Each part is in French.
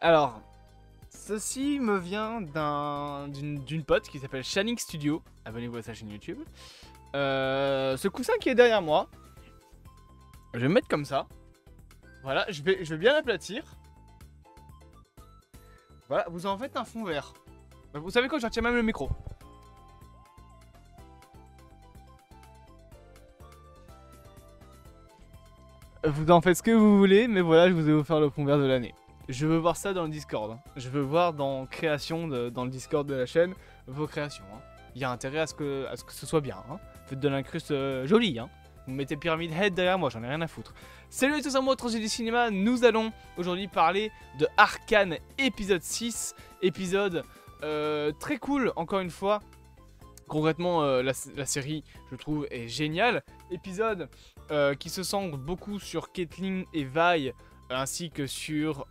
Alors, ceci me vient d'une pote qui s'appelle Shining Studio. Abonnez-vous à sa chaîne YouTube. Ce coussin qui est derrière moi, je vais me mettre comme ça. Voilà, je vais bien l'aplatir. Voilà, vous en faites un fond vert. Vous savez quoi, je retiens même le micro. Vous en faites ce que vous voulez, mais voilà, je vous ai offert le fond vert de l'année. Je veux voir ça dans le Discord. Hein. Je veux voir dans création, dans le Discord de la chaîne, vos créations. Hein. Il y a intérêt à ce que ce soit bien. Hein. Faites de l'incruste jolie. Hein. Vous mettez Pyramid Head derrière moi, j'en ai rien à foutre. Salut à tous, moi, Tranché du cinéma. Nous allons aujourd'hui parler de Arcane épisode 6. Épisode très cool, encore une fois. Concrètement, la série, je trouve, est géniale. Épisode qui se centre beaucoup sur Caitlyn et Vi, ainsi que sur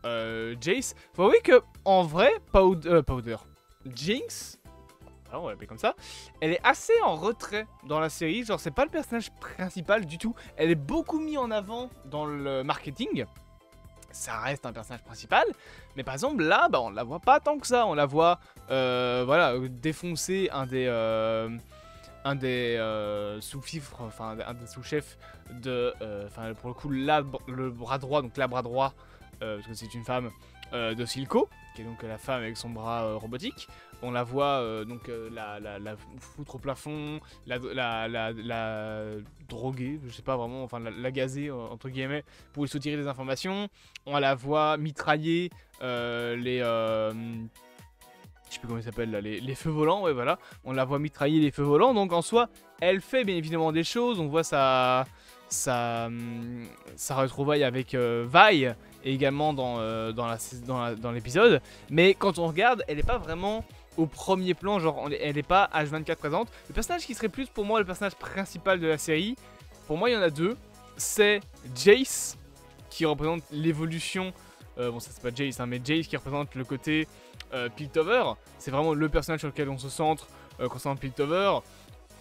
Jace. Faut avouer que, en vrai, Powder, Jinx, voilà, on va l'appeler comme ça, elle est assez en retrait dans la série. Genre, c'est pas le personnage principal du tout. Elle est beaucoup mise en avant dans le marketing. Ça reste un personnage principal, mais par exemple là, on la voit pas tant que ça. On la voit, voilà, défoncer un des sous-fifres, enfin un des sous-chefs de, enfin pour le coup le bras droit, donc la bras droit, parce que c'est une femme, de Silco, qui est donc la femme avec son bras robotique. On la voit donc la foutre au plafond, la droguer, je sais pas vraiment, enfin la gazer entre guillemets pour lui soutirer des informations. On la voit mitrailler les je sais plus comment il s'appelle là, les feux volants, ouais voilà. On la voit mitrailler les feux volants, donc en soi, elle fait bien évidemment des choses. On voit sa retrouvaille avec Vi, également dans l'épisode. Mais quand on regarde, elle n'est pas vraiment au premier plan, genre elle n'est pas H24 présente. Le personnage qui serait plus pour moi le personnage principal de la série, pour moi il y en a deux. C'est Jace, qui représente l'évolution, bon ça c'est pas Jace, hein, mais Jace qui représente le côté Piltover. C'est vraiment le personnage sur lequel on se centre concernant Piltover.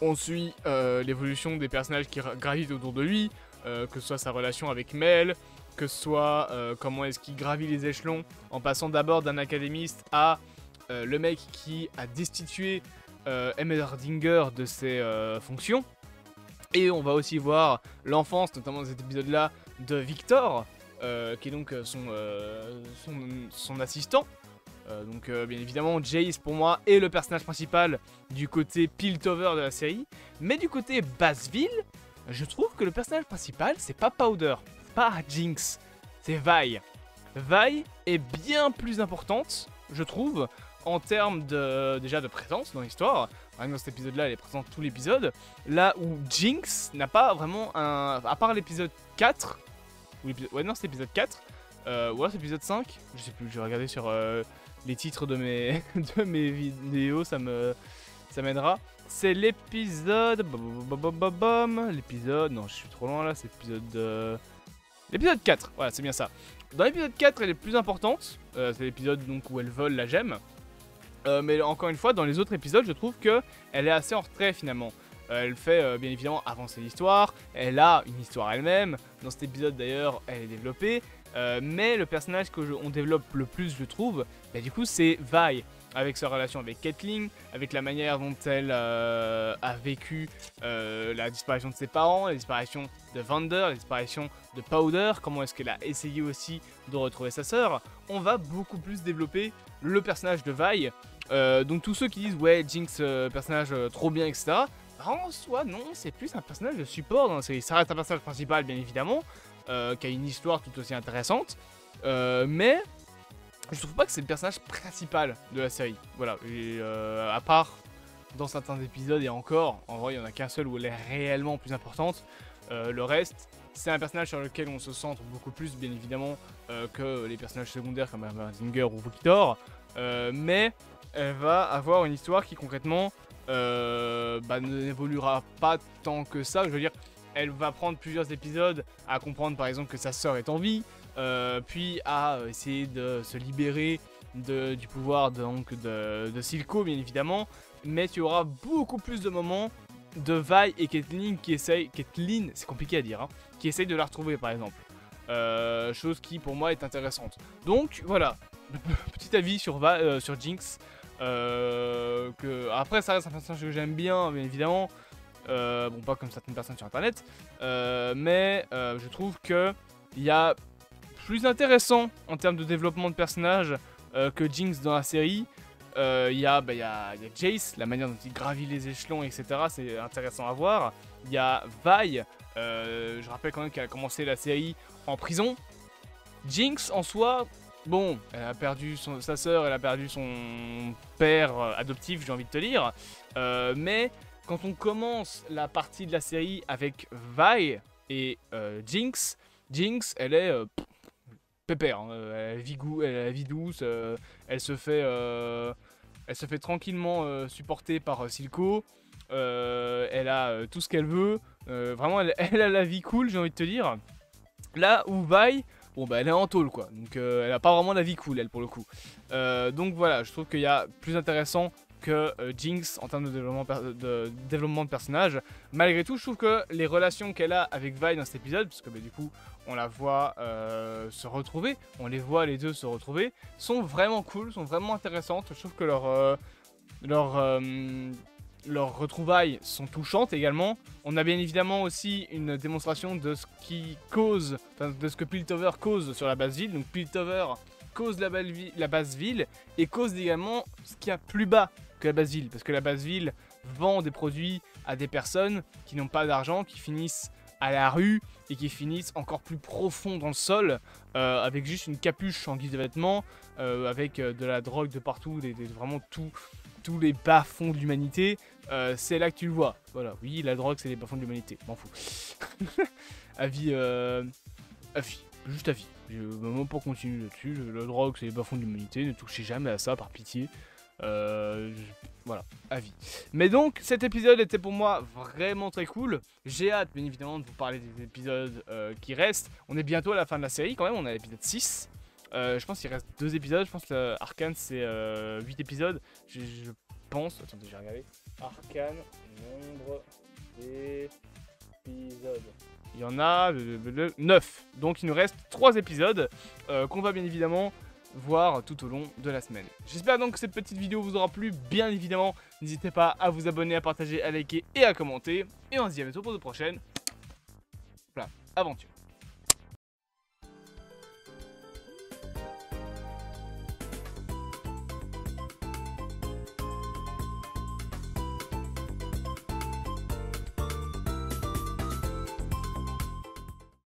On suit l'évolution des personnages qui gravitent autour de lui, que ce soit sa relation avec Mel, que ce soit comment est-ce qu'il gravit les échelons en passant d'abord d'un académiste à le mec qui a destitué Heimerdinger de ses fonctions. Et on va aussi voir l'enfance, notamment dans cet épisode-là, de Victor, qui est donc son assistant. Donc bien évidemment, Jace pour moi est le personnage principal du côté Piltover de la série. Mais du côté Bassville, je trouve que le personnage principal, c'est pas Powder, c'est pas Jinx, c'est Vi. Vi est bien plus importante, je trouve, en termes déjà de présence dans l'histoire. Par exemple, dans cet épisode-là, elle est présente tout l'épisode. Là où Jinx n'a pas vraiment un... À part l'épisode 4... Ouais, non, c'est l'épisode 4. Ou alors c'est l'épisode 5. Je sais plus, je vais regarder sur les titres de mes, de mes vidéos, ça m'aidera. C'est l'épisode... L'épisode... Non, je suis trop loin là, c'est l'épisode... L'épisode 4, voilà, c'est bien ça. Dans l'épisode 4, elle est plus importante. C'est l'épisode donc où elle vole la gemme. Mais encore une fois, dans les autres épisodes, je trouve qu'elle est assez en retrait finalement. Elle fait bien évidemment avancer l'histoire. Elle a une histoire elle-même. Dans cet épisode d'ailleurs, elle est développée. Mais le personnage qu'on développe le plus, je trouve, bah, du coup, c'est Vi. Avec sa relation avec Caitlyn, avec la manière dont elle a vécu la disparition de ses parents, la disparition de Vander, la disparition de Powder, comment est-ce qu'elle a essayé aussi de retrouver sa sœur. On va beaucoup plus développer le personnage de Vi. Donc tous ceux qui disent ouais Jinx personnage trop bien etc. En soi non, c'est plus un personnage de support dans la série. Ça reste un personnage principal bien évidemment, qui a une histoire tout aussi intéressante, mais je trouve pas que c'est le personnage principal de la série. Voilà, et, à part dans certains épisodes et encore, en vrai il n'y en a qu'un seul où elle est réellement plus importante. Le reste, c'est un personnage sur lequel on se centre beaucoup plus bien évidemment que les personnages secondaires comme Zinger ou Victor, mais elle va avoir une histoire qui concrètement n'évoluera pas tant que ça. Je veux dire, elle va prendre plusieurs épisodes à comprendre par exemple que sa sœur est en vie, puis à essayer de se libérer du pouvoir de Silco bien évidemment, mais tu auras beaucoup plus de moments de Vi et Caitlyn qui essayent, Caitlyn c'est compliqué à dire, hein, qui essayent de la retrouver par exemple, chose qui pour moi est intéressante. Donc voilà, petit avis sur Jinx. Après, ça reste un personnage que j'aime bien, bien évidemment. Bon, pas comme certaines personnes sur internet. Mais je trouve que il y a plus intéressant en termes de développement de personnage que Jinx dans la série. Il y a Jace, la manière dont il gravit les échelons, etc. C'est intéressant à voir. Il y a Vi, je rappelle quand même qu'elle a commencé la série en prison. Jinx en soi, bon, elle a perdu sa sœur, elle a perdu son père adoptif, j'ai envie de te dire. Mais quand on commence la partie de la série avec Vi et Jinx, elle est pépère, hein. Elle a la vie douce, elle se fait tranquillement supporter par Silco. Elle a tout ce qu'elle veut. Vraiment, elle a la vie cool, j'ai envie de te dire. Là où Vi, bon bah elle est en tôle quoi. Donc elle a pas vraiment la vie cool, elle, pour le coup. Donc voilà, je trouve qu'il y a plus intéressant que Jinx en termes de développement de personnage. Malgré tout, je trouve que les relations qu'elle a avec Vi dans cet épisode, parce que bah, du coup on la voit se retrouver, on les voit les deux se retrouver, sont vraiment cool, sont vraiment intéressantes. Je trouve que leurs retrouvailles sont touchantes également. On a bien évidemment aussi une démonstration de ce qui cause, de ce que Piltover cause sur la base ville. Donc Piltover cause la base ville et cause également ce qu'il y a plus bas que la base ville. Parce que la base ville vend des produits à des personnes qui n'ont pas d'argent, qui finissent à la rue et qui finissent encore plus profond dans le sol, avec juste une capuche en guise de vêtements, avec de la drogue de partout, vraiment tous les bas-fonds de l'humanité. C'est là que tu le vois. Voilà, oui, la drogue c'est les bas-fonds de l'humanité, m'en fous. Avis, juste avis. Même pas continuer là-dessus. La drogue c'est les bas-fonds de l'humanité, ne touchez jamais à ça par pitié. Voilà, avis. Mais donc cet épisode était pour moi vraiment très cool. J'ai hâte bien évidemment de vous parler des épisodes qui restent. On est bientôt à la fin de la série quand même, on est à l'épisode 6. Je pense qu'il reste 2 épisodes, je pense que Arcane c'est 8 épisodes. Je pense, attendez, j'ai regardé. Arcane, nombre d'épisodes. Il y en a 9. Donc il nous reste 3 épisodes qu'on va bien évidemment voir tout au long de la semaine. J'espère donc que cette petite vidéo vous aura plu. Bien évidemment, n'hésitez pas à vous abonner, à partager, à liker et à commenter. Et on se dit à bientôt pour de prochaines. Voilà, aventure.